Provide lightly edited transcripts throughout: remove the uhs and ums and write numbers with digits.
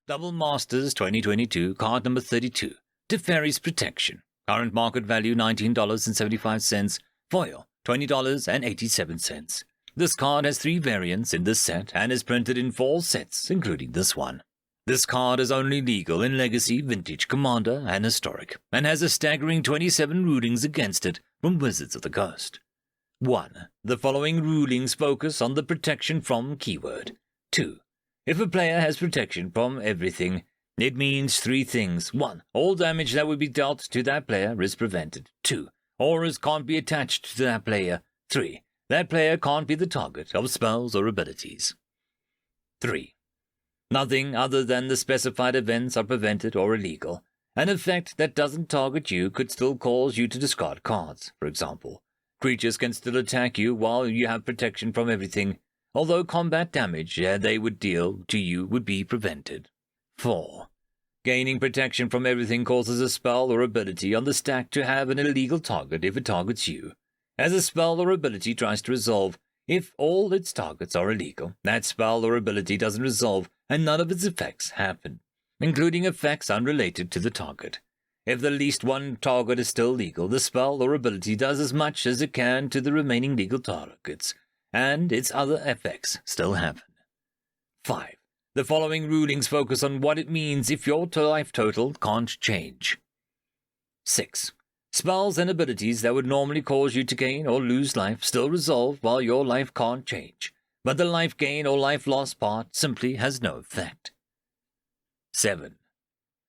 Double Masters 2022, card number 32, Teferi's Protection. Current market value $19.75, foil $20.87. This card has 3 variants in this set and is printed in 4 sets, including this one. This card is only legal in Legacy, Vintage, Commander, and Historic, and has a staggering 27 rulings against it from Wizards of the Coast. 1. The following rulings focus on the protection from keyword. 2. If a player has protection from everything, it means 3 things. 1. All damage that would be dealt to that player is prevented. 2. Auras can't be attached to that player. 3. That player can't be the target of spells or abilities. 3. Nothing other than the specified events are prevented or illegal. An effect that doesn't target you could still cause you to discard cards, for example. Creatures can still attack you while you have protection from everything, although combat damage they would deal to you would be prevented. 4. Gaining protection from everything causes a spell or ability on the stack to have an illegal target if it targets you. As a spell or ability tries to resolve, if all its targets are illegal, that spell or ability doesn't resolve and none of its effects happen, including effects unrelated to the target. If the least one target is still legal, the spell or ability does as much as it can to the remaining legal targets, and its other effects still happen. 5. The following rulings focus on what it means if your life total can't change. 6. Spells and abilities that would normally cause you to gain or lose life still resolve while your life can't change, but the life gain or life loss part simply has no effect. 7.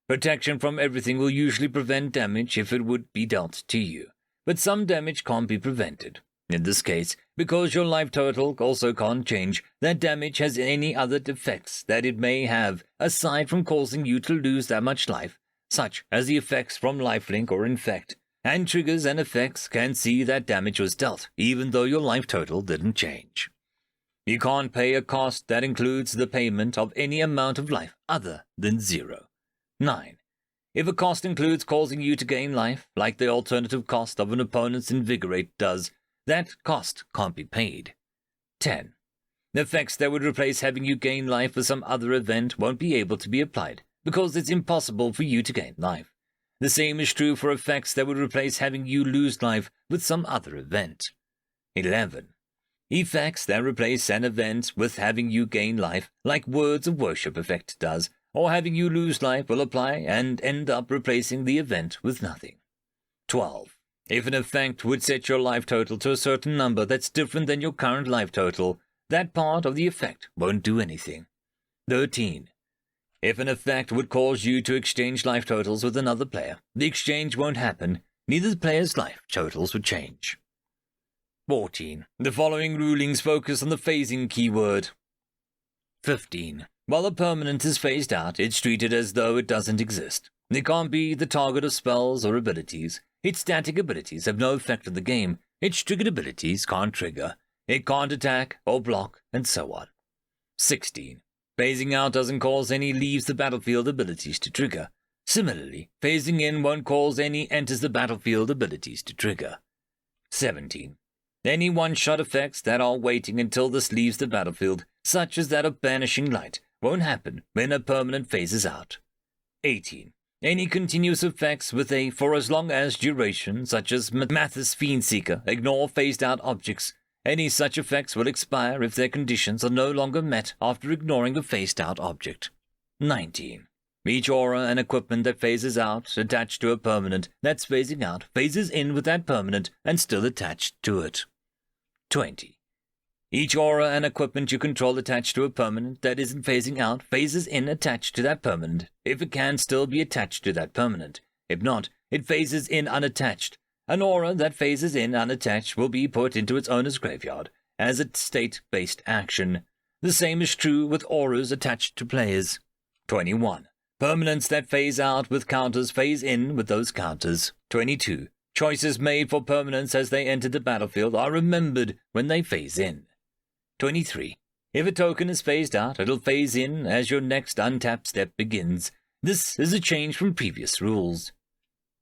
Protection from everything will usually prevent damage if it would be dealt to you, but some damage can't be prevented. In this case, because your life total also can't change, that damage has any other effects that it may have aside from causing you to lose that much life, such as the effects from lifelink or infect, and triggers and effects can see that damage was dealt, even though your life total didn't change. You can't pay a cost that includes the payment of any amount of life other than 0. 9. If a cost includes causing you to gain life, like the alternative cost of an opponent's Invigorate does, that cost can't be paid. 10. The effects that would replace having you gain life with some other event won't be able to be applied, because it's impossible for you to gain life. The same is true for effects that would replace having you lose life with some other event. 11. Effects that replace an event with having you gain life, like Words of Worship effect does, or having you lose life will apply and end up replacing the event with nothing. 12. If an effect would set your life total to a certain number that's different than your current life total, that part of the effect won't do anything. 13. If an effect would cause you to exchange life totals with another player, the exchange won't happen, neither the player's life totals would change. 14. The following rulings focus on the phasing keyword. 15. While a permanent is phased out, it's treated as though it doesn't exist. It can't be the target of spells or abilities. Its static abilities have no effect on the game. Its triggered abilities can't trigger. It can't attack or block, and so on. 16. Phasing out doesn't cause any leaves the battlefield abilities to trigger. Similarly, phasing in won't cause any enters the battlefield abilities to trigger. 17. Any one-shot effects that are waiting until this leaves the battlefield, such as that of Banishing Light, won't happen when a permanent phases out. 18. Any continuous effects with a for as long as duration, such as Mathis Fiendseeker, ignore phased-out objects. Any such effects will expire if their conditions are no longer met after ignoring a phased-out object. 19. Each aura and equipment that phases out, attached to a permanent that's phasing out, phases in with that permanent and still attached to it. 20. Each aura and equipment you control attached to a permanent that isn't phasing out phases in attached to that permanent, if it can still be attached to that permanent. If not, it phases in unattached. An aura that phases in unattached will be put into its owner's graveyard as a state-based action. The same is true with auras attached to players. 21. Permanents that phase out with counters phase in with those counters. 22. Choices made for permanents as they enter the battlefield are remembered when they phase in. 23. If a token is phased out, it'll phase in as your next untapped step begins. This is a change from previous rules.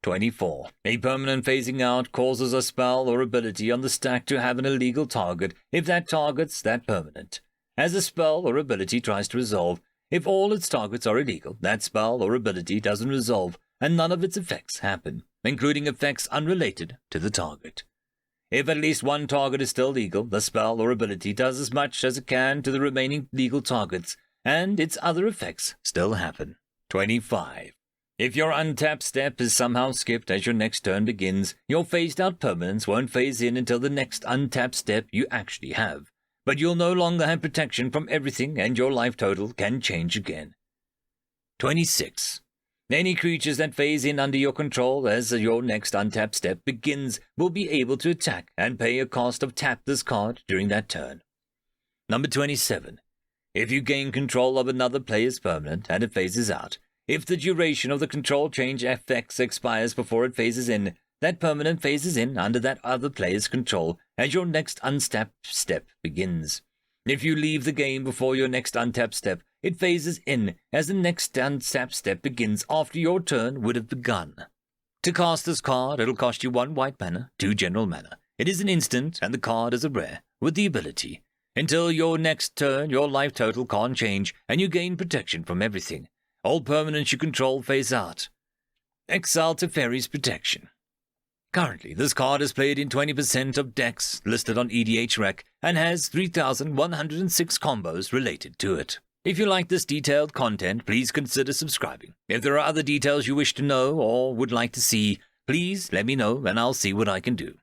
24. A permanent phasing out causes a spell or ability on the stack to have an illegal target if that targets that permanent. As a spell or ability tries to resolve, If all its targets are illegal, that spell or ability doesn't resolve and none of its effects happen, including effects unrelated to the target. If at least one target is still legal, the spell or ability does as much as it can to the remaining legal targets, and its other effects still happen. 25. If your untapped step is somehow skipped as your next turn begins, your phased-out permanents won't phase in until the next untapped step you actually have, but you'll no longer have protection from everything and your life total can change again. 26. Any creatures that phase in under your control as your next untapped step begins will be able to attack and pay a cost of tap this card during that turn. Number 27. If you gain control of another player's permanent and it phases out, if the duration of the control change effects expires before it phases in, that permanent phases in under that other player's control as your next untapped step begins. If you leave the game before your next untapped step, it phases in as the next untapped step begins after your turn would have begun. To cast this card, it'll cost you 1 white mana, 2 general mana. It is an instant, and the card is a rare, with the ability. Until your next turn, your life total can't change, and you gain protection from everything. All permanents you control phase out. Exile Teferi's Protection. Currently, this card is played in 20% of decks listed on EDH Rec and has 3,106 combos related to it. If you like this detailed content, please consider subscribing. If there are other details you wish to know or would like to see, please let me know and I'll see what I can do.